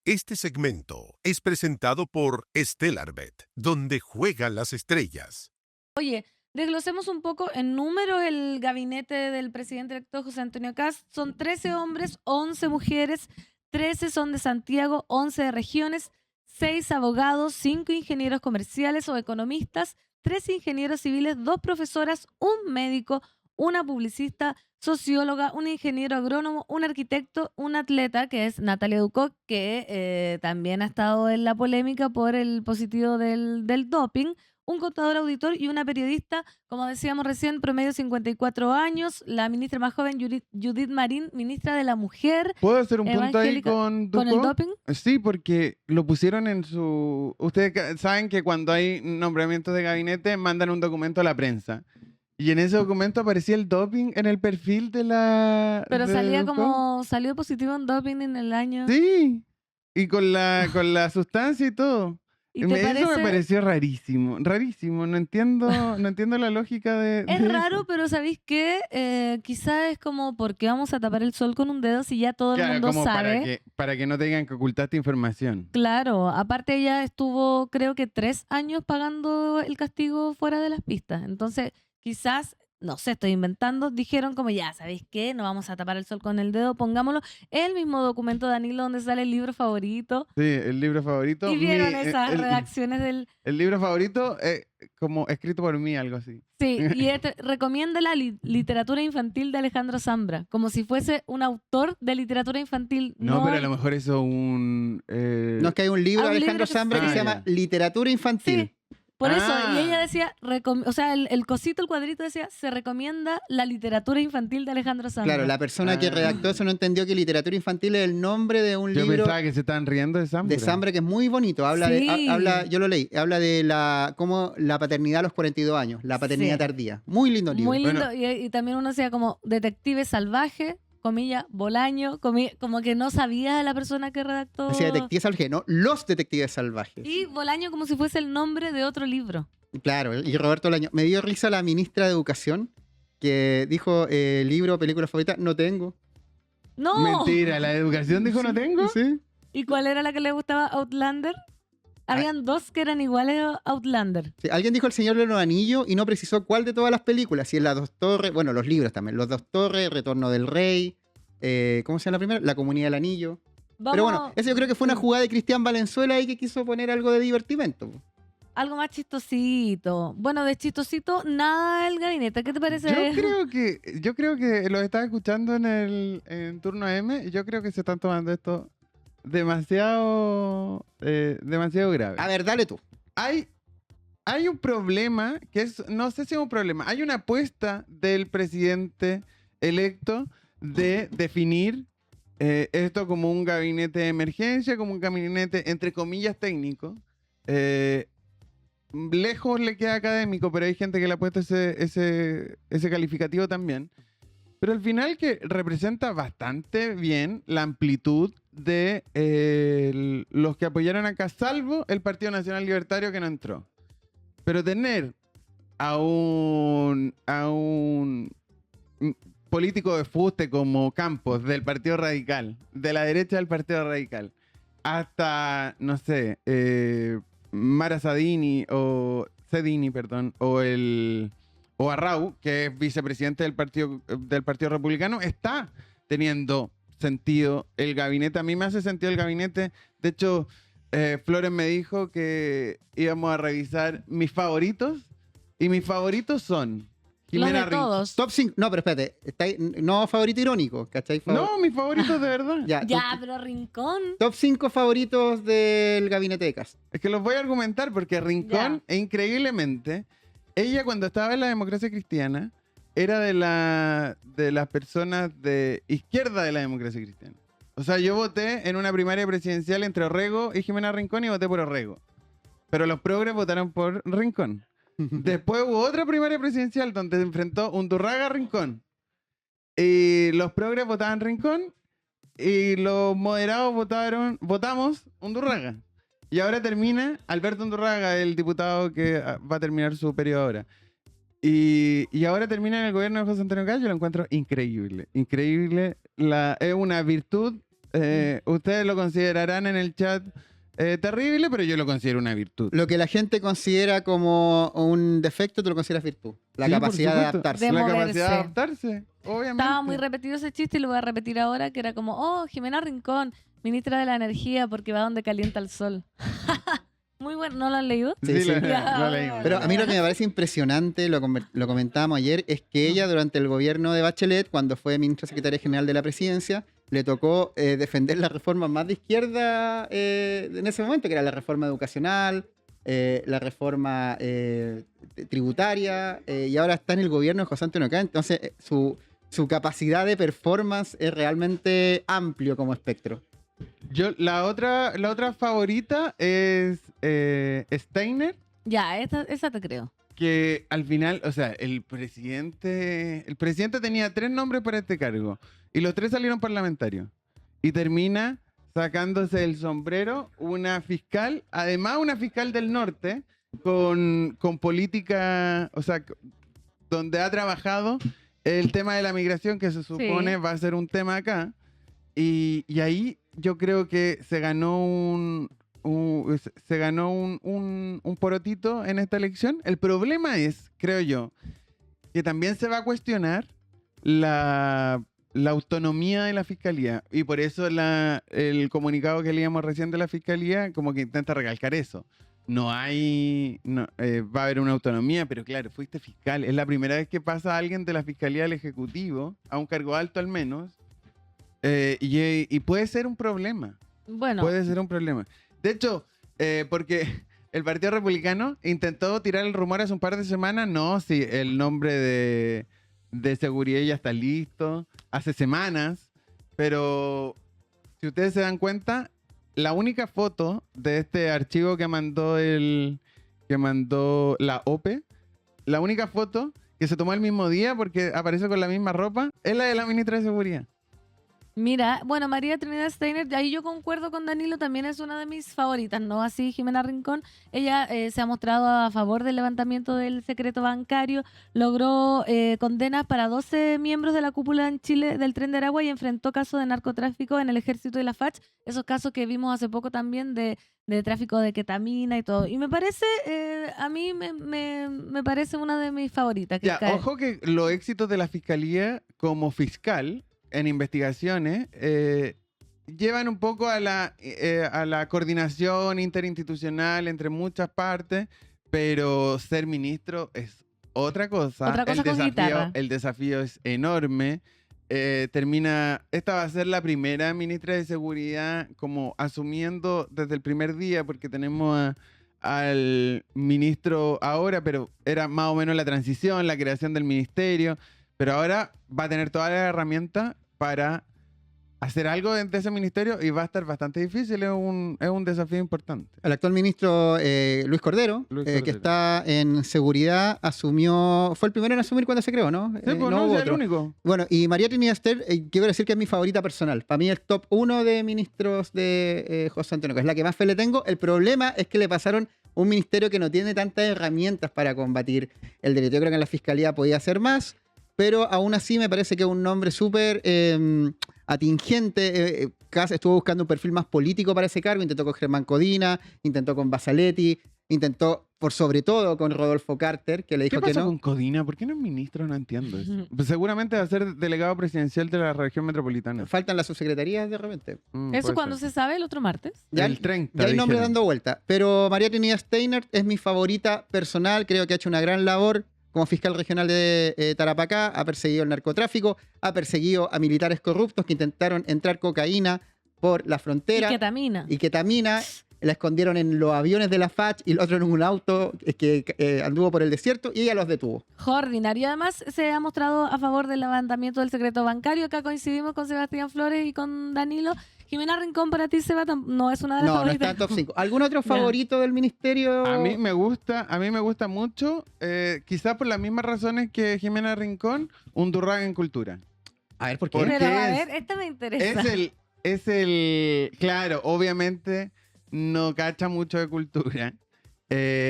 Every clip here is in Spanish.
Este segmento es presentado por Stellarbet, donde juegan las estrellas. Oye, desglosemos un poco en números el gabinete del presidente electo José Antonio Kast. Son 13 hombres, 11 mujeres, 13 son de Santiago, 11 de regiones, 6 abogados, 5 ingenieros comerciales o economistas, 3 ingenieros civiles, 2 profesoras, un médico, una publicista, socióloga, un ingeniero agrónomo, un arquitecto, un atleta, que es Natalia Ducot, que también ha estado en la polémica por el positivo del doping, un contador auditor y una periodista, como decíamos recién, promedio 54 años, la ministra más joven, Judith Marín, ministra de la Mujer. ¿Puedo hacer un punto ahí evangélica, con con el Ducot? doping. Sí, porque lo pusieron en su... Ustedes saben que cuando hay nombramientos de gabinete mandan un documento a la prensa. Y en ese documento aparecía el doping en el perfil de la... Pero de salía Ducot. salió positivo en doping en el año. Sí, y con la sustancia y todo. ¿Y te Eso me parece? pareció rarísimo, rarísimo. No entiendo la lógica de Es de raro, eso. pero ¿sabéis qué? Quizás es como, ¿por qué vamos a tapar el sol con un dedo si ya todo el Claro, mundo como sabe? para que no tengan que ocultarte información. Claro, aparte ella estuvo creo que 3 años pagando el castigo fuera de las pistas. Entonces, quizás, no sé, estoy inventando, dijeron como ya, ¿sabéis qué? No vamos a tapar el sol con el dedo, pongámoslo. El mismo documento de Danilo donde sale el libro favorito. Sí, el libro favorito. Y vieron esas El redacciones del... libro favorito, como escrito por mí, algo así. Sí, y recomienda la literatura infantil de Alejandro Zambra, como si fuese un autor de literatura infantil. No, pero a lo mejor eso un... No, es que hay un libro Ah, de un Alejandro libro que Zambra que sí. se llama Literatura Infantil. Sí, por eso. Y ella Ah. decía, o sea, el cosito, el cuadrito decía, se recomienda la literatura infantil de Alejandro Zambra. Claro, la persona que Ah. redactó eso no entendió que literatura infantil es el nombre de un Yo libro pensaba que se estaban riendo de Zambra. de Zambra que es muy bonito. Habla Sí. yo lo leí, habla de como la paternidad a los 42 años, la paternidad Sí. tardía. Muy lindo libro. Muy lindo. Bueno. Y también uno decía como detective salvaje, comilla, Bolaño, como que no sabía la persona que redactó. Decía Detectives Salvajes, ¿no? Los Detectives Salvajes. Y Bolaño como si fuese el nombre de otro libro. Claro, y Roberto Bolaño. Me dio risa la ministra de Educación que dijo, libro, película favorita, no tengo. ¡No! Mentira, la educación dijo no tengo. Sí. ¿Y cuál era la que le gustaba? Outlander. Habían dos que eran iguales a Outlander. Sí, alguien dijo El Señor de los Anillos y no precisó cuál de todas las películas. Si es Las Dos Torres, bueno, los libros también. Los Dos Torres, Retorno del Rey, ¿cómo se llama la primera? La Comunidad del Anillo. Vamos, Pero bueno, eso yo creo que fue una jugada de Cristian Valenzuela ahí que quiso poner algo de divertimento. algo más chistosito. Bueno, de chistosito, nada el gabinete. ¿Qué te parece? Yo creo que lo estaba escuchando en turno M y yo creo que se están tomando esto demasiado grave. A ver, dale tú. Hay un problema que es, no sé si es un problema, hay una apuesta del presidente electo de definir esto como un gabinete de emergencia, como un gabinete entre comillas técnico. Lejos le queda académico, pero hay gente que le ha puesto ese calificativo también. Pero al final que representa bastante bien la amplitud de los que apoyaron acá, salvo el Partido Nacional Libertario que no entró. Pero tener a un político de fuste como Campos del Partido Radical, de la derecha del Partido Radical, hasta, no sé, Mara Sadini o Cedini, perdón, o Arrau, que es vicepresidente del Partido Republicano, está teniendo sentido el gabinete. A mí me hace sentido el gabinete. De hecho, Flores me dijo que íbamos a revisar mis favoritos, y mis favoritos son Los Jimena de todos. Top 5. No, pero espérate. No favorito irónico, ¿cachai? No, mis favoritos de verdad. Ya, Ya, pero Rincón. top 5 favoritos del gabinete de Kast. Es que los voy a argumentar porque Rincón, increíblemente, ella cuando estaba en la democracia cristiana, era de las personas de izquierda de la democracia cristiana. O sea, yo voté en una primaria presidencial entre Orrego y Jimena Rincón y voté por Orrego. Pero los progres votaron por Rincón. Después hubo otra primaria presidencial donde se enfrentó Undurraga a Rincón. Y los progres votaban Rincón y los moderados votamos Undurraga. Y ahora termina Alberto Undurraga, el diputado que va a terminar su periodo ahora. Y ahora termina en el gobierno de José Antonio Kast. Yo lo encuentro increíble. Increíble. Es una virtud Ustedes lo considerarán en el chat terrible, pero yo lo considero una virtud. Lo que la gente considera como un defecto, tú lo consideras virtud. La Sí, por capacidad de supuesto. adaptarse. De La moverse. capacidad de adaptarse, obviamente. Estaba muy repetido ese chiste y lo voy a repetir ahora, que era como, oh, Jimena Rincón, ministra de la Energía, porque va donde calienta el sol. Muy bueno, ¿no lo han leído? Sí, sí. Lo leímos. Pero a mí lo que me parece impresionante, lo comentábamos ayer, es que ella durante el gobierno de Bachelet, cuando fue ministra secretaria general de la presidencia, le tocó defender la reforma más de izquierda en ese momento, que era la reforma educacional, la reforma tributaria, y ahora está en el gobierno de José Antonio Caz. Entonces, su capacidad de performance es realmente amplio como espectro. Yo, la otra favorita es Steiner, Ya, esa te creo. que al final, o sea, el presidente tenía 3 nombres para este cargo y los 3 salieron parlamentarios. Y termina sacándose el sombrero una fiscal, además una fiscal del norte, con política, o sea, donde ha trabajado el tema de la migración, que se supone va a ser un tema acá. Y ahí yo creo que se ganó un porotito en esta elección. El problema es, creo yo, que también se va a cuestionar la autonomía de la fiscalía. Y por eso el comunicado que leíamos recién de la fiscalía como que intenta recalcar eso. Va a haber una autonomía, pero claro, fuiste fiscal. Es la primera vez que pasa alguien de la fiscalía al ejecutivo, a un cargo alto al menos. Y puede ser un problema. Bueno, Puede ser un problema. De hecho, porque el Partido Republicano intentó tirar el rumor hace un par de semanas. No, sí, el nombre de seguridad ya está listo. Hace semanas. Pero si ustedes se dan cuenta, la única foto de este archivo que mandó la OPE, la única foto que se tomó el mismo día porque aparece con la misma ropa, es la de la ministra de Seguridad. mira, bueno, María Trinidad Steiner, ahí yo concuerdo con Danilo, también es una de mis favoritas, ¿no? Así Jimena Rincón, ella se ha mostrado a favor del levantamiento del secreto bancario, logró condenas para 12 miembros de la cúpula en Chile del Tren de Aragua y enfrentó casos de narcotráfico en el ejército y la FACH, esos casos que vimos hace poco también de tráfico de ketamina y todo. Y me parece, a mí me parece una de mis favoritas. Que Ya, ojo que los éxitos de la fiscalía como fiscal en investigaciones llevan un poco a la coordinación interinstitucional entre muchas partes, pero ser ministro es otra cosa. Otra cosa con guitarra. El desafío es enorme. Esta va a ser la primera ministra de Seguridad como asumiendo desde el primer día, porque tenemos al ministro ahora, pero era más o menos la transición, la creación del ministerio, pero ahora va a tener todas las herramientas para hacer algo de ese ministerio y va a estar bastante difícil, es un desafío importante. El actual ministro Luis Cordero, que está en seguridad, fue el primero en asumir cuando se creó, ¿no? Sí, pues no no, hubo es el otro. único. Bueno, y María Trinidad Ester, quiero decir que es mi favorita personal. Para mí es top 1 de ministros de José Antonio, que es la que más fe le tengo. El problema es que le pasaron un ministerio que no tiene tantas herramientas para combatir el delito. Yo creo que en la fiscalía podía hacer más, pero aún así me parece que es un nombre súper atingente. Kass estuvo buscando un perfil más político para ese cargo, intentó con Germán Codina, intentó con Basaletti, intentó por sobre todo con Rodolfo Carter, que le dijo ¿Qué que pasó no. con Codina? ¿Por qué no es ministro? No entiendo eso. Pues seguramente va a ser delegado presidencial de la región metropolitana. Faltan las subsecretarías de repente. ¿Eso Puede cuando ser. se sabe el otro martes? Ya, El 30, ya hay nombres dijeron. dando vuelta. Pero María Trinidad Steiner es mi favorita personal. Creo que ha hecho una gran labor como fiscal regional de Tarapacá. Ha perseguido el narcotráfico, ha perseguido a militares corruptos que intentaron entrar cocaína por la frontera. Y ketamina. Y ketamina la escondieron en los aviones de la FACH y el otro en un auto que anduvo por el desierto y ella los detuvo. Ordinario. Y además se ha mostrado a favor del levantamiento del secreto bancario. Acá coincidimos con Sebastián Flores y con Danilo. Jimena Rincón, para ti, Seba, no es una de las No, no está favoritas. en top 5. ¿Algún otro favorito del ministerio? A mí me gusta mucho, quizás por las mismas razones que Jimena Rincón, Undurraga en cultura. A ver, ¿por qué? Porque Pero a es- ver, esta me interesa. Claro, obviamente no cacha mucho de cultura,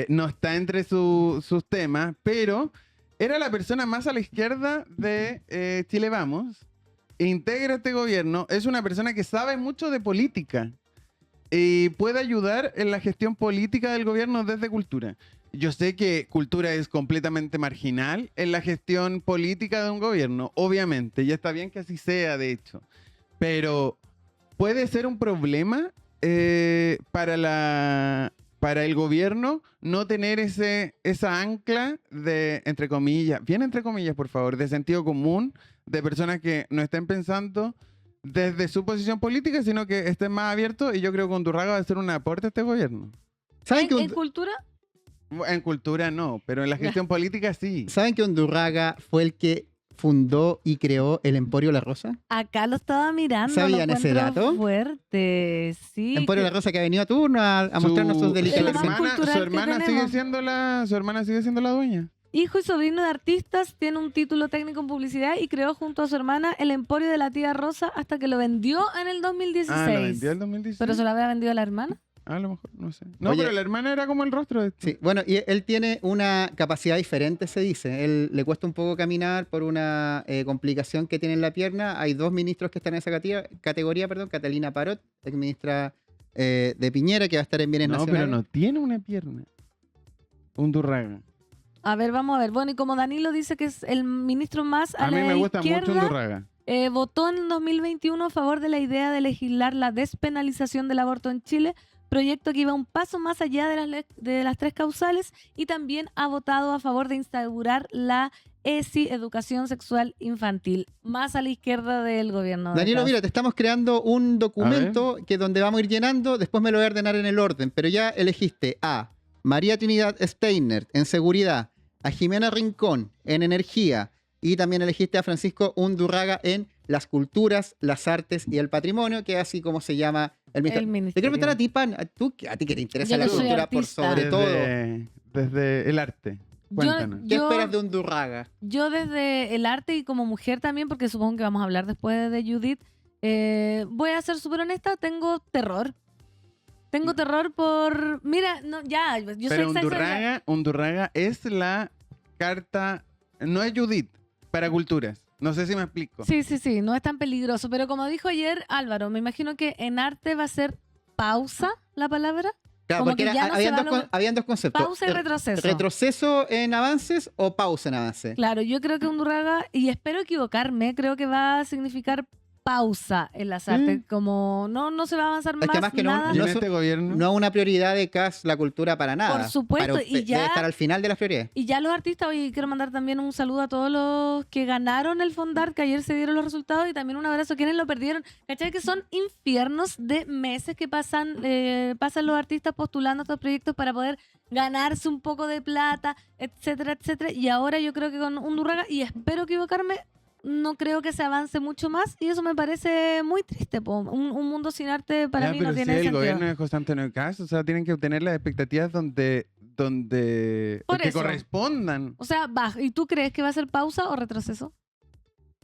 no está entre sus temas, pero era la persona más a la izquierda de Chile Vamos integra este gobierno es una persona que sabe mucho de política y puede ayudar en la gestión política del gobierno desde cultura. Yo sé que cultura es completamente marginal en la gestión política de un gobierno, obviamente, y está bien que así sea, de hecho, pero puede ser un problema para el gobierno no tener esa ancla de, entre comillas, bien entre comillas, por favor, de sentido común, de personas que no estén pensando desde su posición política, sino que estén más abiertos, y yo creo que Undurraga va a ser un aporte a este gobierno. ¿Saben ¿En cultura? En cultura no, pero en la gestión política sí. ¿Saben que Undurraga fue el que fundó y creó el Emporio La Rosa? Acá lo estaba mirando. ¿Sabían lo ese encuentro dato? Fuerte, sí. Emporio La Rosa que ha venido a turno a mostrarnos sus Es su lo más delicadeces. cultural su que hermana sigue tenemos. siendo la dueña. Hijo y sobrino de artistas, tiene un título técnico en publicidad y creó junto a su hermana el Emporio de la Tía Rosa hasta que lo vendió en el 2016. Ah, lo vendió en 2016. ¿Pero se lo había vendido a la hermana? A lo mejor, no sé. No, Oye, pero la hermana era como el rostro de esto. Sí, bueno, y él tiene una capacidad diferente, se dice. Él le cuesta un poco caminar por una complicación que tiene en la pierna. Hay 2 ministros que están en esa categoría, Catalina Parot, exministra de Piñera, que va a estar en Bienes No, Nacionales. pero no tiene una pierna. Undurraga. A ver, vamos a ver. Bueno, y como Danilo dice que es el ministro más a A mí la me gusta mucho izquierda, Undurraga. votó en el 2021 a favor de la idea de legislar la despenalización del aborto en Chile, proyecto que iba un paso más allá de las 3 causales, y también ha votado a favor de instaurar la ESI, Educación Sexual Infantil, más a la izquierda del gobierno. de Danilo, Kast. mira, te estamos creando un documento que donde vamos a ir llenando, después me lo voy a ordenar en el orden, pero ya elegiste a María Trinidad Steiner en seguridad, a Jimena Rincón en energía, y también elegiste a Francisco Undurraga en las culturas, las artes y el patrimonio, que es así como se llama el ministerio. Te ministerio. quiero preguntar a ti, Pan, a ti que te interesa Yo la que soy cultura por artista. sobre todo, Desde el arte. Cuéntanos. ¿qué esperas de Undurraga? Yo desde el arte y como mujer también, porque supongo que vamos a hablar después de Judith, voy a ser súper honesta, tengo terror. Tengo terror por... Mira, no, ya, yo Pero soy exagerada. Undurraga es la carta, no es Judith, para culturas. No sé si me explico. Sí, no es tan peligroso. Pero como dijo ayer Álvaro, me imagino que en arte va a ser pausa la palabra. Claro, Como porque que ya no se va a lograr- habían 2 conceptos. Pausa y retroceso. ¿Retroceso en avances o pausa en avances? Claro, yo creo que Undurraga, y espero equivocarme, creo que va a significar pausa en las artes. Como no se va a avanzar Es que más además que no- nada. Y no en es- este gobierno. No es una prioridad de CAS la cultura para nada. Por supuesto, Para y usted, ya- debe estar al final de las prioridades. Y ya los artistas, hoy quiero mandar también un saludo a todos los que ganaron el Fondar, que ayer se dieron los resultados, y también un abrazo a quienes lo perdieron. ¿Cachai? Que son infiernos de meses que pasan los artistas postulando estos proyectos para poder ganarse un poco de plata, etcétera, etcétera. Y ahora yo creo que con Undurraga, y espero equivocarme, no creo que se avance mucho más, y eso me parece muy triste. Un mundo sin arte para Ya, mí pero no si tiene el sentido. gobierno de José Antonio Cast, o sea, tienen que obtener las expectativas donde Por que eso. correspondan. O sea, baja. ¿Y tú crees que va a ser pausa o retroceso?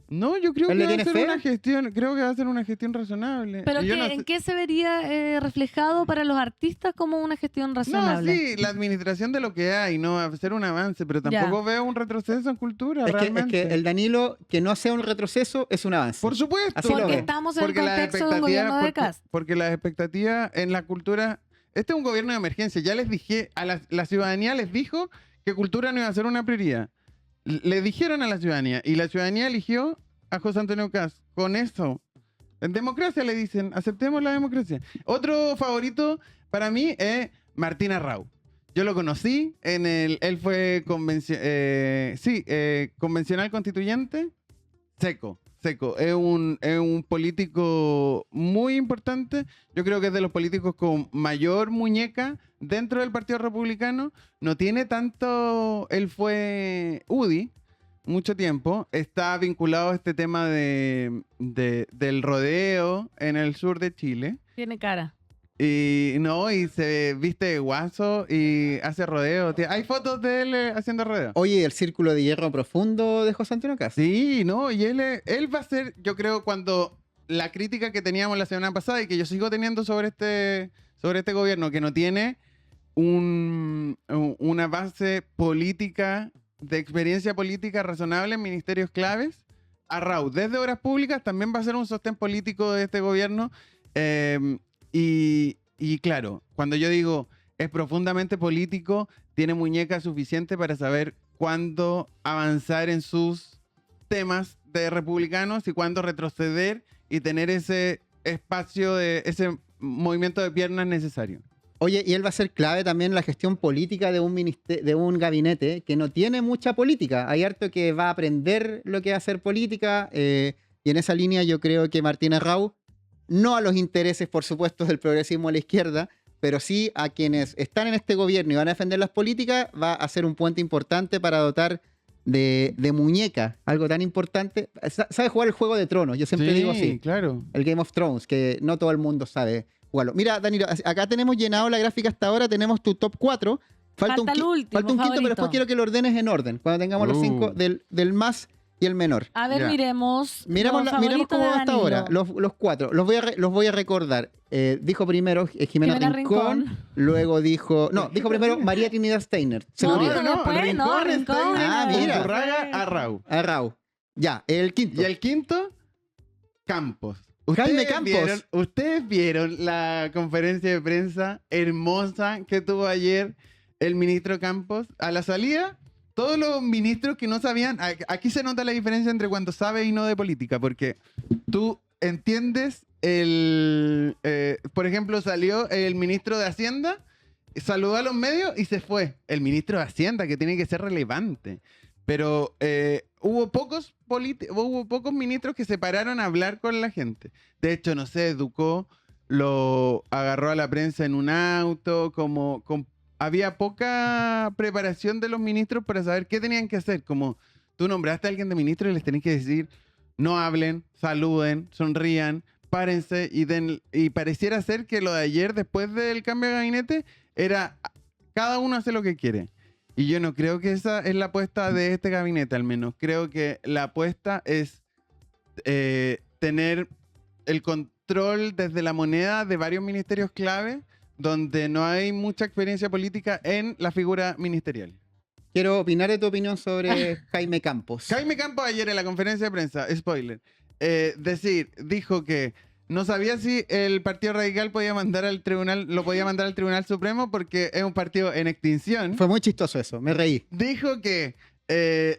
No, yo creo ¿Él que le va a tiene ser fe? una gestión, creo que va a ser una gestión razonable. ¿Pero Y yo qué, no en sé- qué se vería reflejado para los artistas como una gestión No, razonable? sí, la administración de lo que hay, no va a ser un avance, pero tampoco veo un retroceso en cultura, Es realmente. que el Danilo, que no sea un retroceso, es un avance. Por supuesto. Así lo Porque ve. estamos en el Porque las contexto de un gobierno de Kast. porque las expectativas en la cultura... Este es un gobierno de emergencia. Ya les dije, la ciudadanía les dijo que cultura no iba a ser una prioridad. Le dijeron a la ciudadanía, y la ciudadanía eligió a José Antonio Cast. Con eso, en democracia le dicen, aceptemos la democracia. Otro favorito para mí es Martín Arrau. Yo lo conocí él fue convencional constituyente, seco. Es un político muy importante. Yo creo que es de los políticos con mayor muñeca dentro del Partido Republicano. No tiene tanto... Él fue UDI mucho tiempo. Está vinculado a este tema del rodeo en el sur de Chile. Tiene cara. Y se viste de guaso y hace rodeo. Hay fotos de él haciendo rodeo. Oye, el círculo de hierro profundo de José Antonio Cast. Sí, y él va a ser, yo creo, cuando la crítica que teníamos la semana pasada y que yo sigo teniendo sobre este gobierno, que no tiene una base política, de experiencia política razonable en ministerios claves, Arrau desde Obras Públicas también va a ser un sostén político de este gobierno. Y claro, cuando yo digo es profundamente político, tiene muñeca suficiente para saber cuándo avanzar en sus temas de republicanos y cuándo retroceder y tener ese espacio, ese movimiento de piernas necesario. Oye, y él va a ser clave también en la gestión política de un gabinete que no tiene mucha política. Hay harto que va a aprender lo que va a hacer política, y en esa línea yo creo que Martín Arrau, no a los intereses, por supuesto, del progresismo a la izquierda, pero sí a quienes están en este gobierno y van a defender las políticas, va a ser un puente importante para dotar de muñeca, algo tan importante. Sabe jugar el Juego de Tronos, yo siempre digo así. Claro. El Game of Thrones, que no todo el mundo sabe jugarlo. Mira, Danilo, acá tenemos llenado la gráfica hasta ahora, tenemos tu top 4. Falta un quinto, pero después quiero que lo ordenes en orden, cuando tengamos los 5 del más y el menor. A ver, Ya. miremos. Miramos cómo va hasta ahora, los 4. Los voy a recordar. Dijo primero Jimena Rincón, luego dijo primero María Trinidad Steiner. Seguridad. Rincón. Mira. Arrau. Ya, el quinto. Y el quinto, Campos. Jaime Campos. ¿Ustedes vieron la conferencia de prensa hermosa que tuvo ayer el ministro Campos? A la salida, todos los ministros que no sabían, aquí se nota la diferencia entre cuando sabe y no de política, porque tú entiendes por ejemplo, salió el ministro de Hacienda, saludó a los medios y se fue. El ministro de Hacienda, que tiene que ser relevante. Pero hubo pocos ministros que se pararon a hablar con la gente. De hecho, no sé, Ducó lo agarró a la prensa en un auto, había poca preparación de los ministros para saber qué tenían que hacer. Como tú nombraste a alguien de ministro y les tenés que decir, no hablen, saluden, sonrían, párense y pareciera ser que lo de ayer, después del cambio de gabinete, era cada uno hace lo que quiere. Y yo no creo que esa es la apuesta de este gabinete, al menos. Creo que la apuesta es tener el control desde la moneda de varios ministerios clave, donde no hay mucha experiencia política en la figura ministerial. Quiero opinar de tu opinión sobre Jaime Campos. Jaime Campos ayer en la conferencia de prensa, spoiler, dijo que no sabía si el Partido Radical lo podía mandar al Tribunal Supremo porque es un partido en extinción. Fue muy chistoso eso, me reí. Dijo que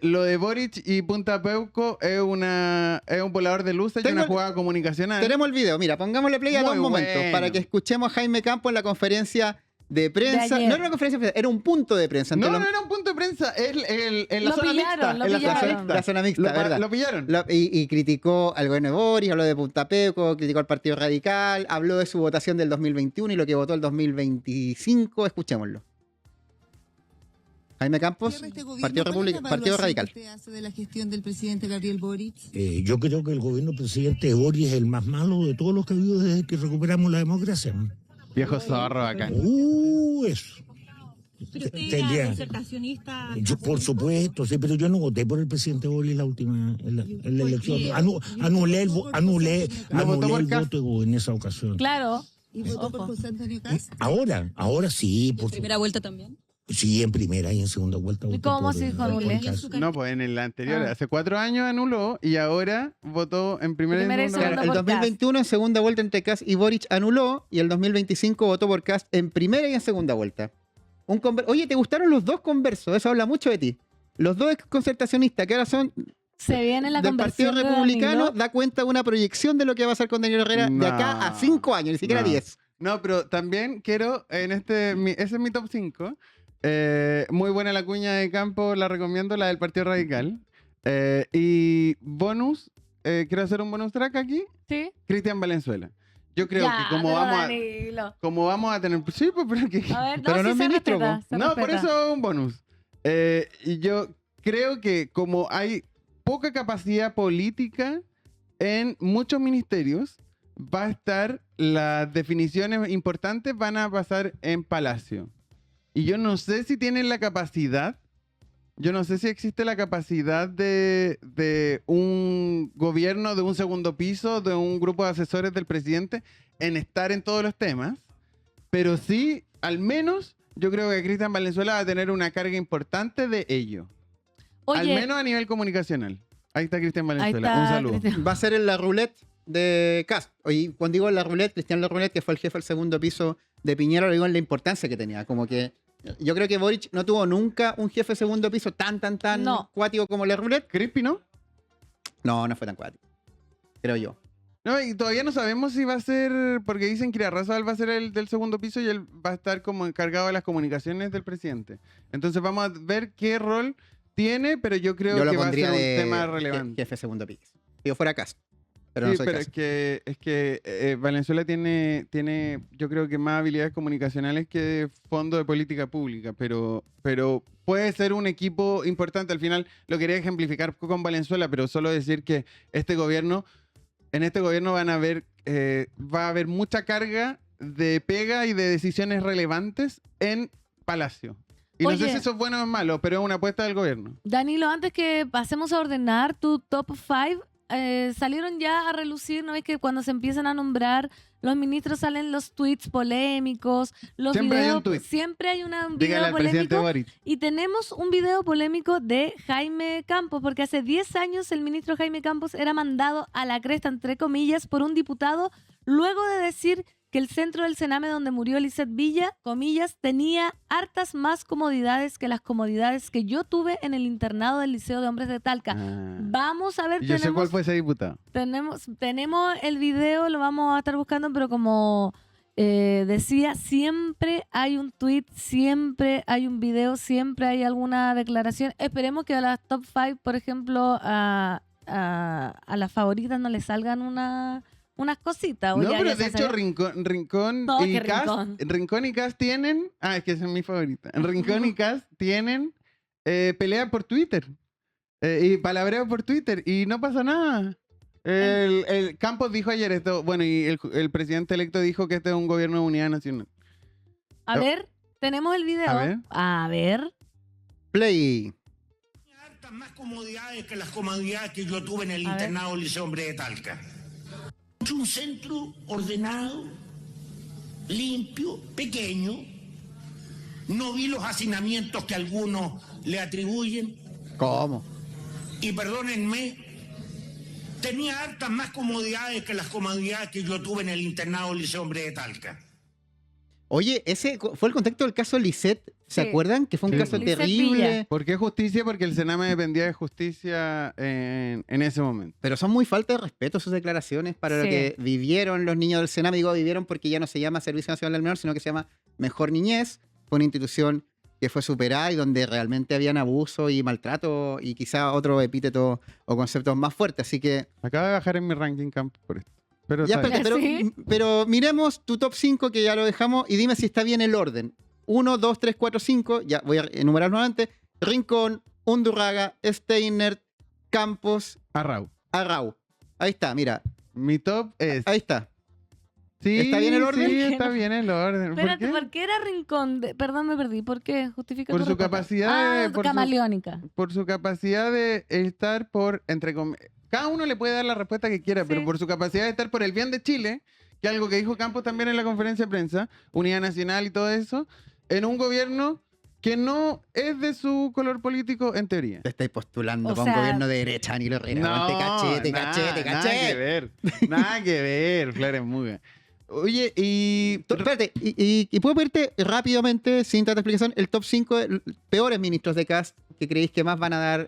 lo de Boric y Punta Peuco es un volador de luces y una jugada comunicacional. Tenemos el video, mira, pongámosle play a 2 momentos para que escuchemos a Jaime Campos en la conferencia de prensa. No era una conferencia de prensa, era un punto de prensa. No era un punto de prensa, en la zona mixta. La zona mixta, ¿verdad? Lo pillaron. Y criticó al gobierno de Boris, habló de Punta Peuco, criticó al Partido Radical, habló de su votación del 2021 y lo que votó el 2025. Escuchémoslo. Jaime Campos, Partido Radical. ¿Qué hace de la gestión del presidente Gabriel Boric? Yo creo que el gobierno del presidente Boric es el más malo de todos los que ha habido desde que recuperamos la democracia. Viejo zorro acá. Eso. ¿Pero usted era concertacionista? Yo, por supuesto, sí, pero yo no voté por el presidente Boric en la elección. Anulé el voto en esa ocasión. Claro. ¿Y votó por José Antonio Cast? Ahora sí. ¿En primera vuelta también? Sí, en primera y en segunda vuelta. ¿Y cómo así anulé? No, pues en el anterior, hace 4 años anuló y ahora votó en primera y segunda vuelta. El 2021 en segunda vuelta entre Cast y Boric anuló y el 2025 votó por Cast en primera y en segunda vuelta. Oye, ¿te gustaron los dos conversos? Eso habla mucho de ti. Los dos concertacionistas que ahora son se viene la del Partido Republicano, da cuenta de una proyección de lo que va a hacer con Daniel Herrera de acá a 5 años, ni siquiera 10. No, pero también quiero, ese es mi top 5. Muy buena la cuña de Campo, la recomiendo, la del Partido Radical. Y bonus, quiero hacer un bonus track aquí. Sí. Cristian Valenzuela. Yo creo que como vamos a tener... Sí, pues, pero no es ministro. Por eso un bonus. Y yo creo que como hay poca capacidad política en muchos ministerios, va a estar, las definiciones importantes van a pasar en Palacio. Y yo no sé si tienen la capacidad, yo no sé si existe la capacidad de un gobierno, de un segundo piso, de un grupo de asesores del presidente en estar en todos los temas, pero sí, al menos, yo creo que Cristian Valenzuela va a tener una carga importante de ello. Oye, al menos a nivel comunicacional. Ahí está Cristian Ahí Valenzuela. está Un saludo. Cristian. Va a ser en la roulette de Kast. Y cuando digo en la roulette, Cristian La Roulette, que fue el jefe del segundo piso de Piñera, lo digo en la importancia que tenía. Como que yo creo que Boric no tuvo nunca un jefe de segundo piso tan No. cuático como la roulette. Crispy, ¿no? No fue tan cuático. Creo yo. No, y todavía no sabemos si va a ser, porque dicen que Irarrázaval va a ser el del segundo piso y él va a estar como encargado de las comunicaciones del presidente. Entonces vamos a ver qué rol tiene, pero yo creo Yo lo que va a pondría ser un de tema relevante. jefe de segundo piso. Si yo fuera Kast. Pero Sí, no soy pero Kast. es que Valenzuela tiene, yo creo que más habilidades comunicacionales que fondo de política pública, pero puede ser un equipo importante. Al final lo quería ejemplificar con Valenzuela, pero solo decir que en este gobierno va a haber mucha carga de pega y de decisiones relevantes en Palacio. Y no sé Oye. si eso es bueno o malo, pero es una apuesta del gobierno. Danilo, antes que pasemos a ordenar tu top 5, salieron ya a relucir, ¿no ves que cuando se empiezan a nombrar los ministros salen los tweets polémicos, los Siempre hay videos, un tuit. siempre hay un Dígale video al presidente polémico Boric. y tenemos un video polémico de Jaime Campos, porque hace 10 años el ministro Jaime Campos era mandado a la cresta, entre comillas, por un diputado luego de decir que el centro del Sename donde murió Lisset Villa, comillas, tenía hartas más comodidades que las comodidades que yo tuve en el internado del Liceo de Hombres de Talca. Ah. Vamos a ver, Y yo sé cuál fue ese diputado. tenemos el video, lo vamos a estar buscando, pero como decía, siempre hay un tweet, siempre hay un video, siempre hay alguna declaración. Esperemos que a las top 5, por ejemplo, a las favoritas no les salgan unas cositas. o No, ya- pero ya de se hecho sabe. Rincón No, y que Kast, Rincón. Rincón y Kast tienen, es que esa es mi favorita. Rincón y Kast tienen pelea por Twitter y palabreo por Twitter y no pasa nada. El Campos dijo ayer esto, bueno, y el presidente electo dijo que este es un gobierno de unidad nacional. A ver, tenemos el video. A ver. A ver. Play. Hartas más comodidades que las comodidades que yo tuve en el A ver. internado Liceo Hombre de Talca. Un centro ordenado, limpio, pequeño. No vi los hacinamientos que algunos le atribuyen. ¿Cómo? Y perdónenme, tenía hartas más comodidades que las comodidades que yo tuve en el internado Liceo Hombre de Talca. Oye, ese fue el contexto del caso Lisset. ¿Se Sí. acuerdan? Que fue un Sí. caso Lisset terrible. Villa. ¿Por qué justicia? Porque el Sename dependía de justicia en ese momento. Pero son muy falta de respeto sus declaraciones para lo Sí. que vivieron los niños del Sename. Digo vivieron porque ya no se llama Servicio Nacional del Menor, sino que se llama Mejor Niñez. Fue una institución que fue superada y donde realmente habían abuso y maltrato y quizá otro epíteto o conceptos más fuertes. Así que Acaba de bajar en mi ranking Campos por esto. Pero ya, está bien. espérate, ¿Sí? pero miremos tu top 5 que ya lo dejamos y dime si está bien el orden. 1, 2, 3, 4, 5. Ya voy a enumerar nuevamente. Rincón, Undurraga, Steiner, Campos, Arrau. Arrau. Ahí está, mira. Mi top es... Ahí está. Sí, ¿Está bien el orden? Sí, ¿Por qué está no? bien el orden. ¿Por Espérate, qué? ¿por qué era Rincón? Perdón, me perdí. ¿Por qué? Justifica Por tu su respuesta. capacidad de- por su- camaleónica. Por su capacidad de estar por, cada uno le puede dar la respuesta que quiera, Sí. pero por su capacidad de estar por el bien de Chile, que es algo que dijo Campos también en la conferencia de prensa, unidad nacional y todo eso, en un gobierno que no es de su color político en teoría. Te estáis postulando O para sea, un gobierno de derecha, Danilo Herrera. No, Te caché, te nada, caché, te Nada que caché. ver, nada que ver, Flores Muga. Oye, y... Espérate, y puedo pedirte rápidamente, sin tanta explicación, el top 5 de peores ministros de Kast que creéis que más van a dar.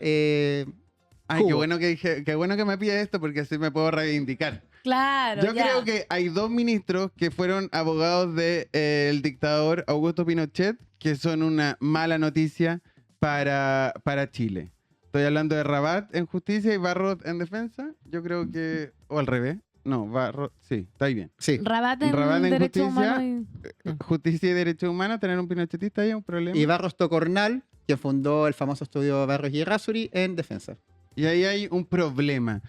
Ay, qué jugo. bueno que dije, qué bueno que me pide esto porque así me puedo reivindicar. Claro. Yo ya. creo que hay dos ministros que fueron abogados del dictador Augusto Pinochet que son una mala noticia para Chile. Estoy hablando de Rabat en justicia y Barrot en defensa. Yo creo que... O al revés. No, Barrot... Sí, está ahí bien. Sí. Rabat en Rabat en derechos justicia. humanos. Justicia y derechos humanos, tener un pinochetista ahí es un problema. Y Barros Tocornal, quien fundó el famoso estudio Barros y Errázuriz en defensa. Y ahí hay un problema.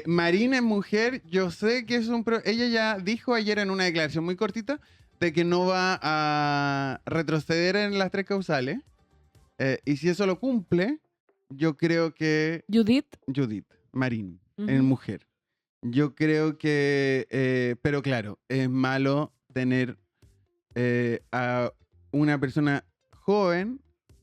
Marina es mujer, yo sé que es ella ya dijo ayer en una declaración muy cortita de que no va a retroceder en las tres causales. Y si eso lo cumple, yo creo que Judith. Judith, Marín, Ujú. en mujer. Yo creo que, pero claro, es malo tener a una persona joven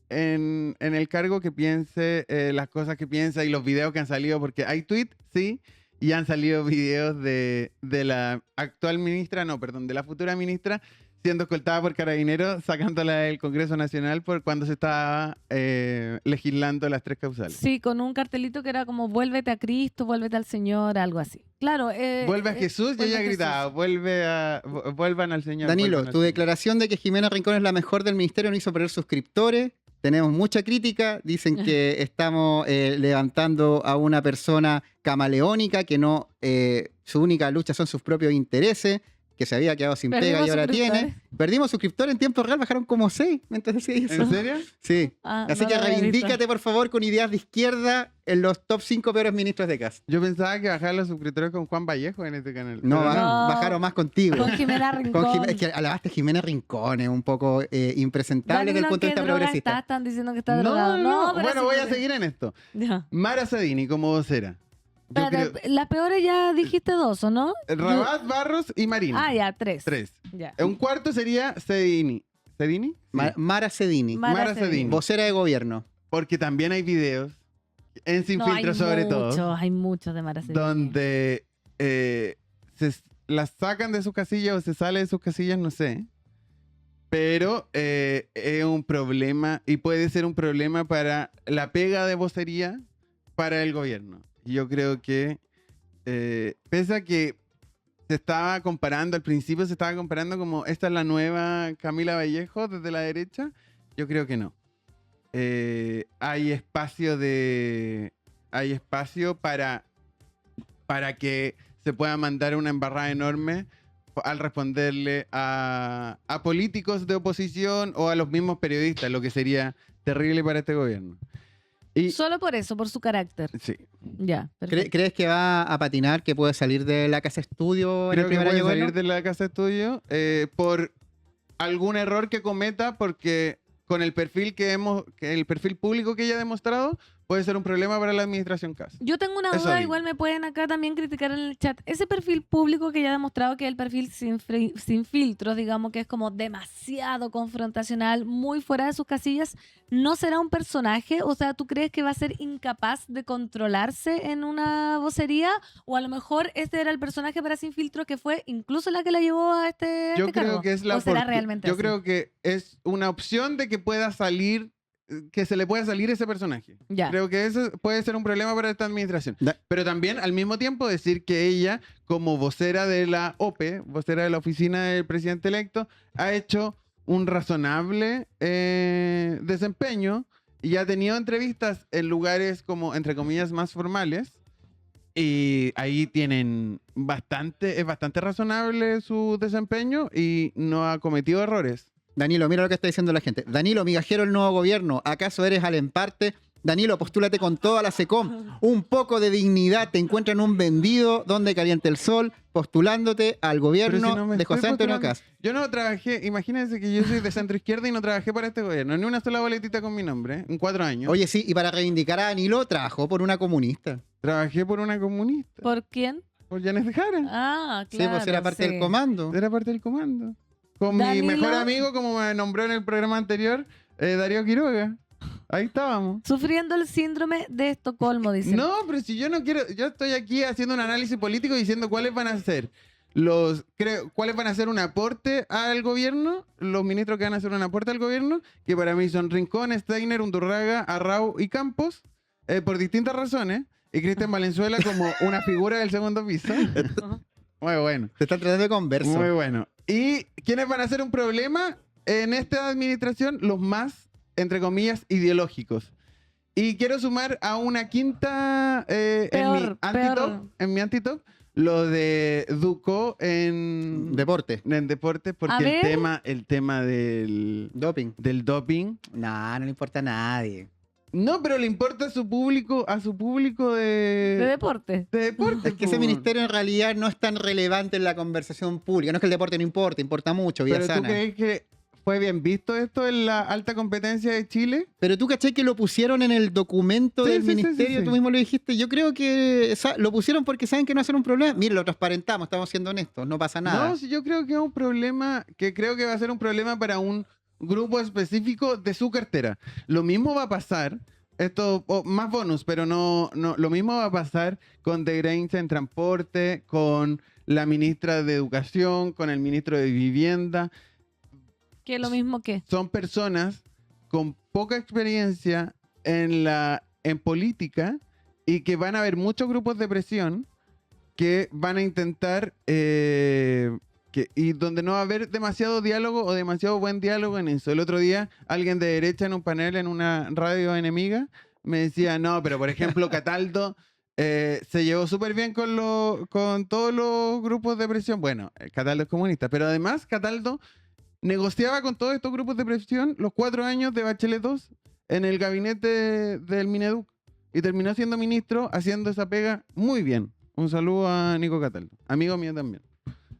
en el cargo que piense las cosas que piensa y los videos que han salido, porque hay tweets, sí, y han salido videos de la actual ministra, no, perdón, de la futura ministra, siendo escoltada por carabineros, sacándola del Congreso Nacional por cuando se estaba legislando las 3 causales. Sí, con un cartelito que era como vuélvete a Cristo, vuélvete al Señor, algo así. Claro. Vuelve a Jesús, y vuelve ella a gritaba, vuelvan al Señor. Danilo, vuelvan al tu Señor. declaración de que Jimena Rincón es la mejor del ministerio no hizo perder suscriptores. Tenemos mucha crítica. Dicen que estamos levantando a una persona camaleónica que no, su única lucha son sus propios intereses, que se había quedado sin pega y ahora tiene. Perdimos suscriptores en tiempo real, bajaron como 6 mientras decía eso. ¿En serio? Sí. Así no que lo había reivindícate, visto. por favor, con ideas de izquierda en los top 5 peores ministros de casa. Yo pensaba que bajar los suscriptores con Juan Vallejo en este canal. No, Pero No. bajaron más contigo. Con Jimena Rincón. Es que alabaste a Jimena Rincón, es un poco impresentable desde el Danilo, punto de ¿en qué vista droga progresista. está? Están diciendo que está No, drogado. no, pero bueno, sí voy a que- seguir en esto. Ya. Mara Sadini como vocera. Yo Espérate, creo- las peores ya dijiste 2, ¿o no? Rabat, Barros y Marina. Ah, ya, 3. 3. Ya. Un cuarto sería Sedini. ¿Sedini? Sí. Mara Sedini, Mara Sedini. vocera de gobierno. Porque también hay videos en Sin No, hay Filtro sobre todo, Hay muchos de Mara Sedini. donde las sacan de sus casillas o se sale de sus casillas, no sé. Pero es un problema y puede ser un problema para la pega de vocería para el gobierno. Y yo creo que, pese a que se estaba comparando, al principio se estaba comparando como esta es la nueva Camila Vallejo desde la derecha, yo creo que no. Hay espacio para que se pueda mandar una embarrada enorme al responderle a políticos de oposición o a los mismos periodistas, lo que sería terrible para este gobierno. Y Solo por eso, por su carácter. sí, Ya, perfecto. ¿Crees que va a patinar, que puede salir de la casa estudio en el creo que primer puede año de salir gobierno? de la casa de estudio por algún error que cometa, porque con el perfil el perfil público que ella ha demostrado, puede ser un problema para la administración Kast. Yo tengo una Eso duda, digo. igual me pueden acá también criticar en el chat. Ese perfil público que ya ha demostrado que es el perfil sin filtros, digamos que es como demasiado confrontacional, muy fuera de sus casillas, ¿no será un personaje? O sea, ¿tú crees que va a ser incapaz de controlarse en una vocería? O a lo mejor este era el personaje para Sin Filtro que fue incluso la que la llevó a este Yo cargo. creo que es la ¿O será oportu- realmente Yo así? creo que es una opción de que pueda salir, que se le pueda salir ese personaje. Ya. Creo que eso puede ser un problema para esta administración. Da- Pero también, al mismo tiempo, decir que ella, como vocera de la OPE, vocera de la oficina del presidente electo, ha hecho un razonable desempeño y ha tenido entrevistas en lugares como, entre comillas, más formales. Y ahí tienen es bastante razonable su desempeño y no ha cometido errores. Danilo, mira lo que está diciendo la gente. Danilo, migajero del nuevo gobierno, ¿acaso eres Alemparte? Danilo, postúlate con toda la SECOM. Un poco de dignidad, te encuentran un vendido donde calienta el sol, postulándote al Pero gobierno si no me de estoy José Antonio postulando. Kast. Yo no trabajé, imagínense que yo soy de centro izquierda y no trabajé para este gobierno, ni una sola boletita con mi nombre, en 4 años. Oye, sí, y para reivindicar a Danilo, trabajó por una comunista. Trabajé por una comunista, ¿Por quién? por Janes de Jara. Ah, Sí, claro. pues era parte sí. del comando. Era parte del comando. Con Danilo. mi mejor amigo, como me nombró en el programa anterior, Darío Quiroga. Ahí estábamos. Sufriendo el síndrome de Estocolmo, dice. No, pero si yo no quiero, yo estoy aquí haciendo un análisis político diciendo cuáles van a ser cuáles van a ser un aporte al gobierno, los ministros que van a hacer un aporte al gobierno, que para mí son Rincón, Steiner, Undurraga, Arrau y Campos, por distintas razones, y Cristian Valenzuela como una figura del segundo piso. Muy bueno. Te están tratando de converso. Muy bueno. ¿Y quiénes van a ser un problema en esta administración? Los más, entre comillas, ideológicos. Y quiero sumar a una quinta Peor. en mi antitop, lo de Ducó en Deporte. deporte, A porque ver. el tema del Doping. doping. No, no le importa a nadie. No, pero le importa a su público De de deporte. deporte. Es que ese po. ministerio en realidad no es tan relevante en la conversación pública. No es que el deporte no importe, importa mucho, vida Pero tú sana. crees que fue bien visto esto en la alta competencia de Chile. Pero tú caché que lo pusieron en el documento Sí, del sí, sí, ministerio, sí, sí. tú mismo lo dijiste. Yo creo que lo pusieron porque saben que no va a ser un problema. Mire, lo transparentamos, estamos siendo honestos, no pasa nada. No, sí, yo creo que es un problema, que creo que va a ser un problema para un grupo específico de su cartera. Lo mismo va a pasar, más bonus, pero no, lo mismo va a pasar con De Grange en transporte, con la ministra de Educación, con el ministro de Vivienda. Que es lo mismo que. Son personas con poca experiencia en política y que van a haber muchos grupos de presión que van a intentar y donde no va a haber demasiado diálogo o demasiado buen diálogo en eso. El otro día alguien de derecha en un panel en una radio enemiga me decía, no, pero por ejemplo Cataldo se llevó súper bien con todos los grupos de presión. Bueno, Cataldo es comunista, pero además Cataldo negociaba con todos estos grupos de presión los 4 años de Bachelet 2 en el gabinete del Mineduc y terminó siendo ministro haciendo esa pega muy bien. Un saludo a Nico Cataldo, amigo mío también,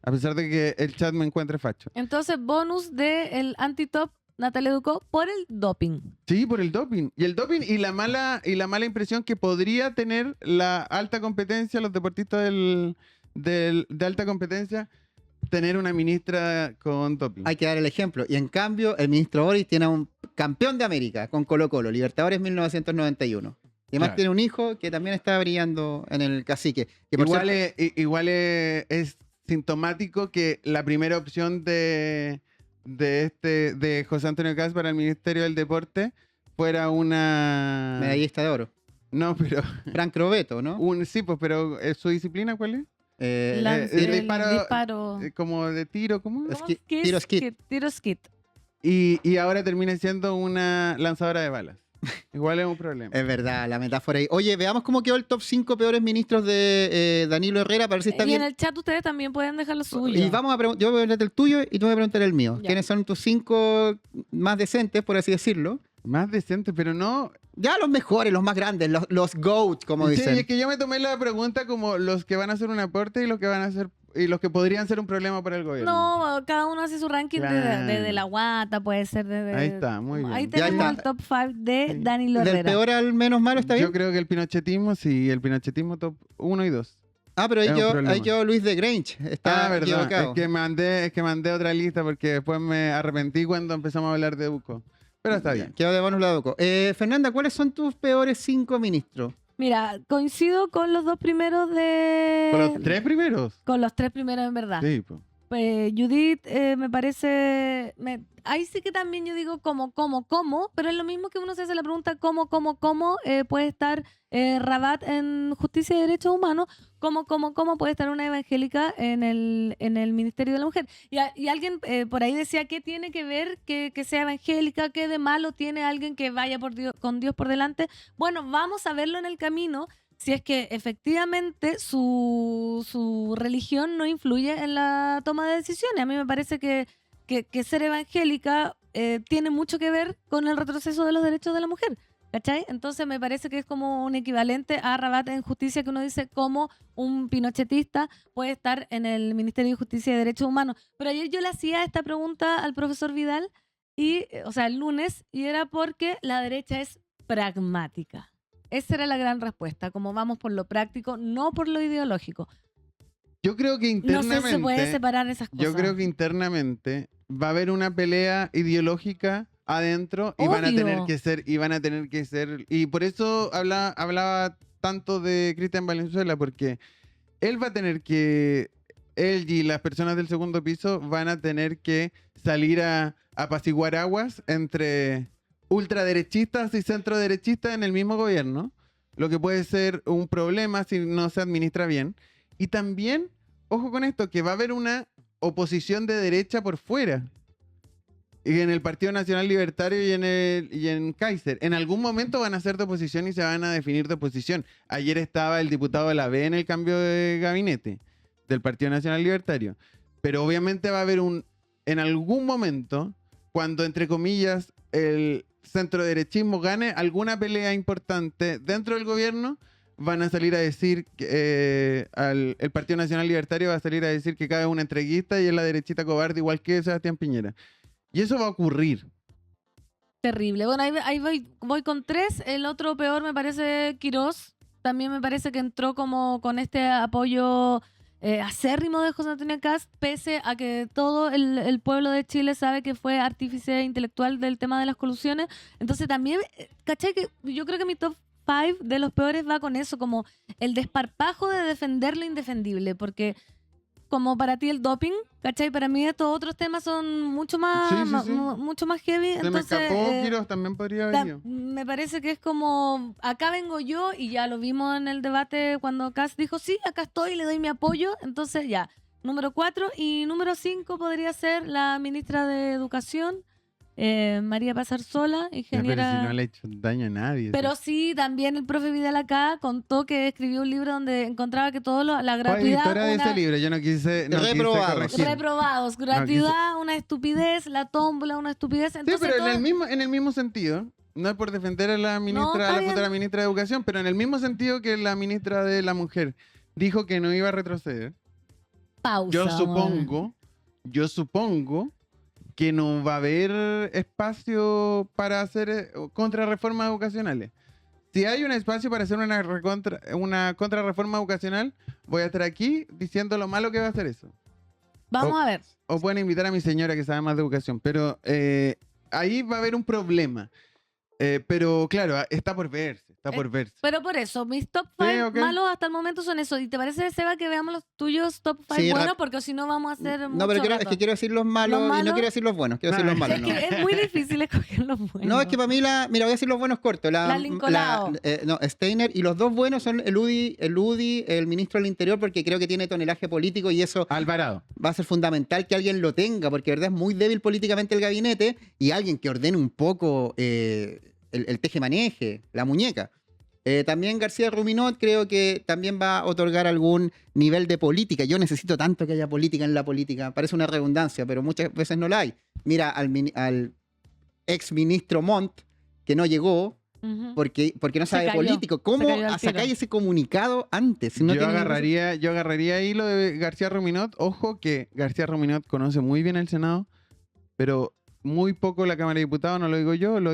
a pesar de que el chat me encuentre facho. Entonces, bonus del anti-top Natalia Ducó por el doping. Sí, por el doping. Y el doping y la mala impresión que podría tener la alta competencia, los deportistas de alta competencia, tener una ministra con doping. Hay que dar el ejemplo. Y en cambio, el ministro Boris tiene a un campeón de América con Colo-Colo, Libertadores 1991. Y además Claro. tiene un hijo que también está brillando en el cacique. Que por Igual es sintomático que la primera opción de José Antonio Caz para el Ministerio del Deporte fuera una... medallista de oro. No, pero... Frank Robeto, ¿no? Sí, pues, pero ¿su disciplina cuál es? El disparo. Como de tiro, ¿cómo? ¿Cómo? Esqui- tiro skit. Tiro skit. Y ahora termina siendo una lanzadora de balas. Igual es un problema. Es verdad, la metáfora ahí. Oye, veamos cómo quedó el top 5 peores ministros de Danilo Herrera para ver si está Y bien. en el chat ustedes también pueden dejar lo suyo. Y vamos a yo voy a preguntar el tuyo y tú me voy a preguntar el mío. Ya. ¿Quiénes son tus 5 más decentes, por así decirlo? Más decente, pero no... Ya los mejores, los más grandes, los GOAT, como Sí, dicen. es que yo me tomé la pregunta como los que van a hacer un aporte y los que van a hacer y los que podrían ser un problema para el gobierno. No, cada uno hace su ranking Claro. de la guata, puede ser de... Ahí está, muy bien. Ahí Ya tenemos está. el top 5 de Sí. Danilo Del Herrera. peor al menos malo, ¿está bien? Yo creo que el pinochetismo, sí, el pinochetismo top 1 y 2. Ah, pero es un problema. ahí quedó Luis de Grange. Está verdad. equivocado. Es que mandé otra lista porque después me arrepentí cuando empezamos a hablar de Buco. Pero está bien. Quedó de bonus la Duco. Fernanda, ¿cuáles son tus peores 5 ministros? Mira, coincido con los dos primeros de... ¿Con los 3 primeros? Con los 3 primeros en verdad. Sí, pues. Judith me parece... ahí sí que también yo digo cómo, pero es lo mismo que uno se hace la pregunta cómo puede estar Rabat en Justicia y Derechos Humanos, cómo puede estar una evangélica en el Ministerio de la Mujer. Y alguien por ahí decía, ¿qué tiene que ver que sea evangélica? ¿Qué de malo tiene alguien que vaya con Dios por delante? Bueno, vamos a verlo en el camino. Si es que efectivamente su religión no influye en la toma de decisiones. A mí me parece que ser evangélica tiene mucho que ver con el retroceso de los derechos de la mujer. ¿Cachai? Entonces me parece que es como un equivalente a Rabat en Justicia, que uno dice cómo un pinochetista puede estar en el Ministerio de Justicia y Derechos Humanos. Pero ayer yo le hacía esta pregunta al profesor Vidal, o sea, el lunes, y era porque la derecha es pragmática. Esa era la gran respuesta, como vamos por lo práctico, no por lo ideológico. Yo creo que No internamente... sé si se puede separar esas cosas. Yo creo que internamente va a haber una pelea ideológica adentro y van a Obvio. tener que ser y por eso hablaba tanto de Cristian Valenzuela, porque él y las personas del segundo piso van a tener que salir a apaciguar aguas entre ultraderechistas y centroderechistas en el mismo gobierno, lo que puede ser un problema si no se administra bien. Y también, ojo con esto, que va a haber una oposición de derecha por fuera. Y en el Partido Nacional Libertario y en Kaiser. En algún momento van a ser de oposición y se van a definir de oposición. Ayer estaba el diputado de la B en el cambio de gabinete del Partido Nacional Libertario. Pero obviamente va a haber en algún momento, cuando entre comillas el centroderechismo gane alguna pelea importante dentro del gobierno, van a salir a decir, el Partido Nacional Libertario va a salir a decir que cae una entreguista y es la derechita cobarde igual que Sebastián Piñera. Y eso va a ocurrir. Terrible. Bueno, ahí voy con 3. El otro peor me parece Quirós. También me parece que entró como con este apoyo acérrimo de José Antonio Kast, pese a que todo el pueblo de Chile sabe que fue artífice intelectual del tema de las colusiones. Entonces también, ¿cachai? Que yo creo que mi top 5 de los peores va con eso, como el desparpajo de defender lo indefendible, porque como para ti el doping, ¿cachai? Para mí estos otros temas son mucho más, Sí. mucho más heavy. Se me Entonces, escapó, Quiroz, también podría haber ido. me parece que es como, acá vengo yo, y ya lo vimos en el debate cuando Kast dijo, sí, acá estoy, le doy mi apoyo. Entonces ya, número 4 y número 5 podría ser la ministra de Educación, María Pasarsola, Ya, pero ingeniera. si no le ha hecho daño a nadie. Pero sí, también el profe Vidal acá contó que escribió un libro donde encontraba que todo la ¿Cuál gratuidad... editora de una- ese libro? Yo no quise Reprobados. corregir. Reprobados, gratuidad, una estupidez, la tómbola, una estupidez. Sí, Entonces, pero todo- en el mismo sentido, no es por defender a la ministra, está a la bien. futura ministra de Educación, pero en el mismo sentido que la ministra de la Mujer dijo que no iba a retroceder, pausa. yo amor. supongo que no va a haber espacio para hacer contrarreformas educacionales. Si hay un espacio para hacer una contrarreforma educacional, voy a estar aquí diciendo lo malo que va a hacer eso. Vamos a ver. O pueden invitar a mi señora que sabe más de educación, pero ahí va a haber un problema. Pero claro, está por verse, Pero por eso, mis top Sí, 5 ok. malos hasta el momento son eso. ¿Y te parece, Seba, que veamos los tuyos top 5 Sí, buenos? Porque si no vamos a hacer No, mucho pero es rato. que quiero decir los malos, ¿Los y malos? no quiero decir los buenos, quiero decir los malos. Es No. que es muy difícil escoger los buenos. No, es que para mí mira, voy a decir los buenos cortos. La Lincolao. No, Steiner, y los dos buenos son el UDI, el ministro del Interior, porque creo que tiene tonelaje político y eso Alvarado. va a ser fundamental que alguien lo tenga, porque de verdad es muy débil políticamente el gabinete, y alguien que ordene un poco el teje-maneje, la muñeca. También García Ruminot creo que también va a otorgar algún nivel de política. Yo necesito tanto que haya política en la política. Parece una redundancia, pero muchas veces no la hay. Mira al ex ministro Montt, que no llegó Ujú. porque no Se sabe cayó. político. ¿Cómo Se cayó al sacáis tiro. ese comunicado antes? Si no yo, tiene ningún- agarraría ahí lo de García Ruminot. Ojo que García Ruminot conoce muy bien el Senado, pero muy poco la Cámara de Diputados, no lo digo yo, lo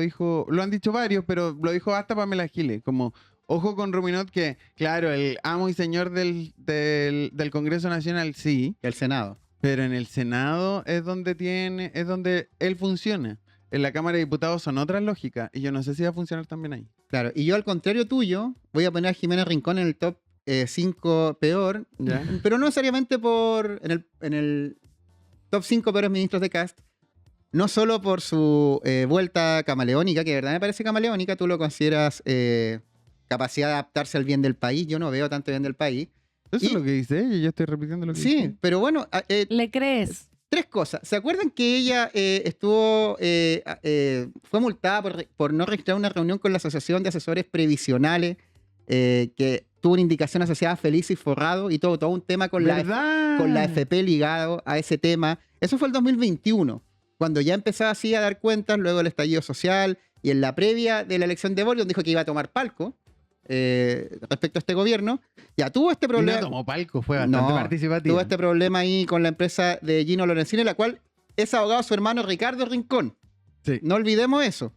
han dicho varios, pero lo dijo hasta Pamela Giles, como ojo con Ruminot que, claro, el amo y señor del Congreso Nacional sí, El Senado. pero en el Senado es donde él funciona. En la Cámara de Diputados son otras lógicas y yo no sé si va a funcionar también ahí. Claro, y yo al contrario tuyo, voy a poner a Jimena Rincón en el top 5 peor, ¿Ya? pero no necesariamente en el top 5 peores ministros de Kast, no solo por su vuelta camaleónica, que de verdad me parece camaleónica, tú lo consideras capacidad de adaptarse al bien del país, yo no veo tanto bien del país. Eso Y- es lo que dice ella, yo estoy repitiendo lo que Sí, dice. pero bueno, ¿Le crees? tres cosas. ¿Se acuerdan que ella fue multada por no registrar una reunión con la Asociación de Asesores Previsionales, que tuvo una indicación asociada a Feliz y Forrado y todo un tema con la ¿Verdad? FP ligado a ese tema? Eso fue el 2021, cuando ya empezaba así a dar cuentas, luego del estallido social y en la previa de la elección de Boric, dijo que iba a tomar palco respecto a este gobierno. Ya tuvo este Y no problema. tomó palco, fue bastante No, participativo. Tuvo este problema ahí con la empresa de Gino Lorenzini, la cual es abogado de su hermano Ricardo Rincón. Sí. No olvidemos eso.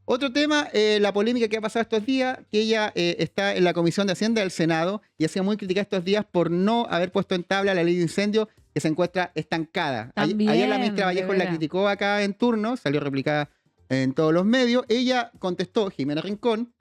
Otro tema, la polémica que ha pasado estos días, que ella está en la Comisión de Hacienda del Senado y ha sido muy criticada estos días por no haber puesto en tabla la ley de incendio que se encuentra estancada. También, Ayer la ministra Vallejo de la veras. criticó acá en turno, salió replicada en todos los medios. Ella contestó, Jimena Rincón,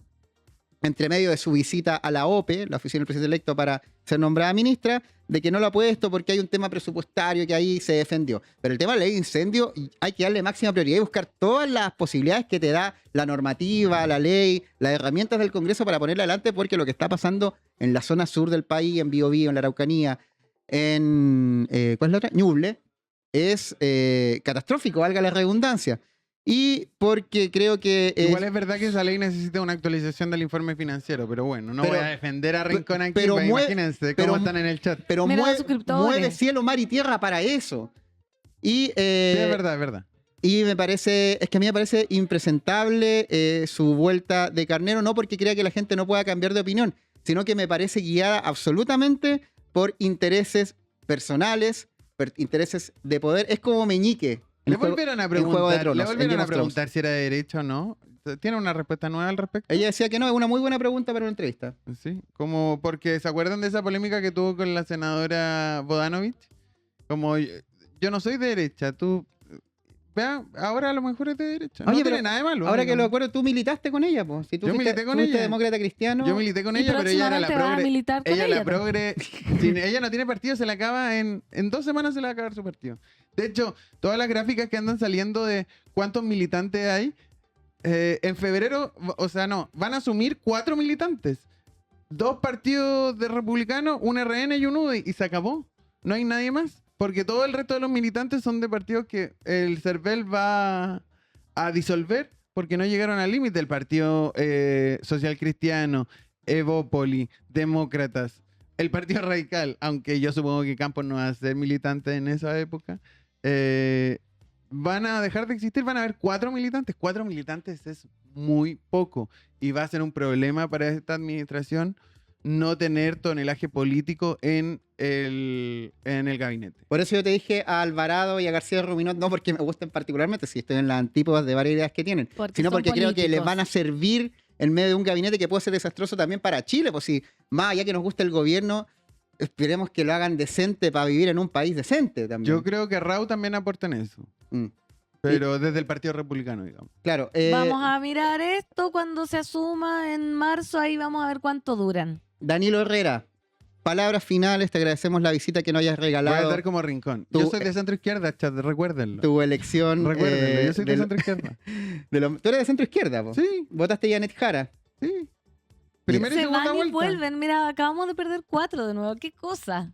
entre medio de su visita a la OPE, la oficina del presidente electo, para ser nombrada ministra, de que no lo ha puesto porque hay un tema presupuestario que ahí se defendió. Pero el tema de la ley de incendio hay que darle máxima prioridad y buscar todas las posibilidades que te da la normativa, la ley, las herramientas del Congreso para ponerla adelante, porque lo que está pasando en la zona sur del país, en Biobío, en la Araucanía, en ¿cuál es la otra? Ñuble, es catastrófico, valga la redundancia. Y porque creo que Igual es verdad que esa ley necesita una actualización del informe financiero, pero bueno, no Pero- voy a defender a Rincón aquí, pero pues mue- imagínense pero- cómo están en el chat. Sí, pero Mira los suscriptores. mueve cielo, mar y tierra para eso. Y, es verdad, es verdad. y me parece, es que a mí me parece impresentable su vuelta de carnero, no porque crea que la gente no pueda cambiar de opinión, sino que me parece guiada absolutamente por intereses personales, intereses de poder. Es como Meñique. en Le Juego- volvieron a Juego de preguntar, Tronos, le en volvieron Game a of Thrones. preguntar si era de derecha o no. ¿Tiene una respuesta nueva al respecto? Ella decía que no, es una muy buena pregunta para una entrevista. Sí, como porque ¿se acuerdan de esa polémica que tuvo con la senadora Bodanovich? Como yo no soy de derecha, tú... Vea, ahora a lo mejor es de derecha. Oye, No pero tiene nada de malo. Ahora que lo digamos. acuerdo, tú militaste con ella, pues. Si tú Yo fuiste- milité con fuiste ella. demócrata cristiano. Yo milité con Y ella, pero ella era la próximamente vas a progre. militar con Ella ella la progre. Ella no tiene partido, se le acaba en 2 semanas se le va a acabar su partido. De hecho, todas las gráficas que andan saliendo de cuántos militantes hay, en febrero, o sea, no, van a asumir 4 militantes. 2 partidos de republicanos, un RN y un UDI, y se acabó. No hay nadie más. Porque todo el resto de los militantes son de partidos que el CERVEL va a disolver porque no llegaron al límite. El Partido Social Cristiano, Evópoli, Demócratas, el Partido Radical, aunque yo supongo que Campos no va a ser militante en esa época, van a dejar de existir, van a haber 4 militantes. 4 militantes es muy poco y va a ser un problema para esta administración no tener tonelaje político en el gabinete. Por eso yo te dije a Alvarado y a García Ruminot, no porque me gusten particularmente, si estoy en las antípodas de varias ideas que tienen, sino son porque creo que les políticos. van a servir en medio de un gabinete que puede ser desastroso también para Chile. Pues si más allá que nos guste el gobierno, esperemos que lo hagan decente para vivir en un país decente también. Yo creo que Rau también aporta en eso, Mm. pero desde el Partido Republicano, digamos. Claro. Vamos a mirar esto cuando se asuma en marzo, ahí vamos a ver cuánto duran. Danilo Herrera, palabras finales, te agradecemos la visita que nos hayas Voy a regalado. dar como rincón. Tú- Yo soy de centro izquierda, chat, recuérdenlo. Tu elección. Recuérdenlo, yo soy de del- centro izquierda. tú eres de centro izquierda, po. Sí, Votaste Janet Jara. sí. Primera y Se segunda van y vuelta. vuelven. Mira, acabamos de perder 4 de nuevo. ¿Qué cosa?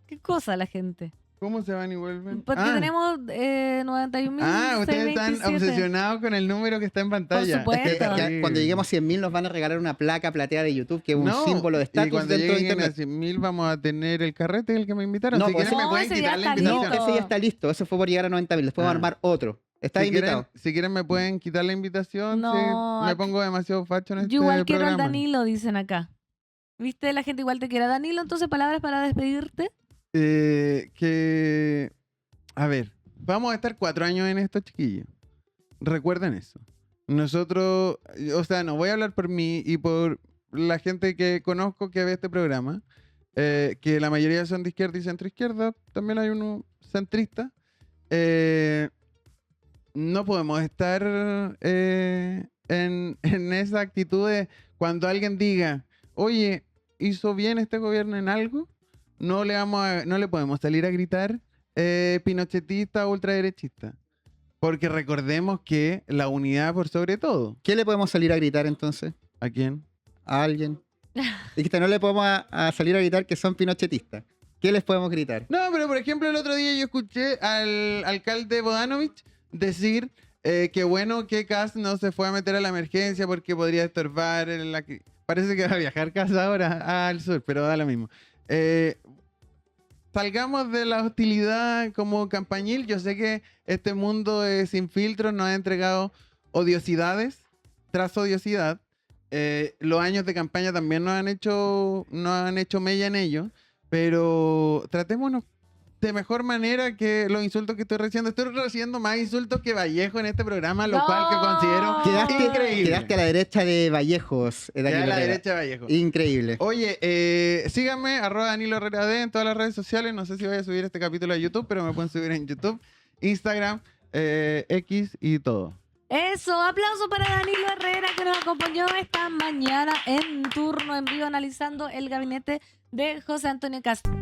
¿Qué cosa la gente? ¿Cómo se van y vuelven? Porque tenemos 91.000. Ustedes están obsesionados con el número que está en pantalla. supuesto. Es que ya Sí. cuando lleguemos a 100.000 nos van a regalar una placa plateada de YouTube que es un No, símbolo de y estatus cuando dentro de lleguen a Internet. 100.000 vamos a tener el carrete el que me invitaron. No, si pues quieren no, me pueden ese ya quitar la está invitación. No, ese ya está listo. Eso fue por llegar a 90.000. Después vamos a armar otro. Está Si invitado. quieren me pueden quitar la invitación. No, si me acá- pongo demasiado facho en este Yo igual quiero al programa. Danilo, dicen acá. ¿Viste? La gente igual te quiere. Danilo, entonces, palabras para despedirte. A ver, vamos a estar 4 años en esto, chiquillos. Recuerden eso. Nosotros, o sea, no voy a hablar por mí y por la gente que conozco que ve este programa, que la mayoría son de izquierda y centro izquierda, también hay uno centrista. No podemos estar en esa actitud de cuando alguien diga, oye, ¿hizo bien este gobierno en algo? No le podemos salir a gritar pinochetista o ultraderechista. Porque recordemos que la unidad por sobre todo. ¿Qué le podemos salir a gritar entonces? ¿A quién? A alguien. Dijiste, no le podemos a salir a gritar que son pinochetistas. ¿Qué les podemos gritar? No, pero por ejemplo el otro día yo escuché al alcalde Bodanovich decir que bueno que Kast no se fue a meter a la emergencia porque podría estorbar parece que va a viajar casa ahora al sur, pero da lo mismo. Salgamos de la hostilidad como campañil. Yo sé que este mundo sin filtros nos ha entregado odiosidades tras odiosidad. Los años de campaña también nos han hecho mella en ello, pero tratémonos de mejor manera que los insultos que estoy recibiendo. Estoy recibiendo más insultos que Vallejo en este programa, lo No. cual que considero increíble. Quedaste a la derecha de Vallejos. Quedé Daniel a la Herrera. derecha de Vallejo. Increíble. Oye, síganme, @Danilo Herrera D en todas las redes sociales. No sé si voy a subir este capítulo a YouTube, pero me pueden subir en YouTube, Instagram, X y todo. Eso, aplauso para Danilo Herrera que nos acompañó esta mañana en turno en vivo analizando el gabinete de José Antonio Castro.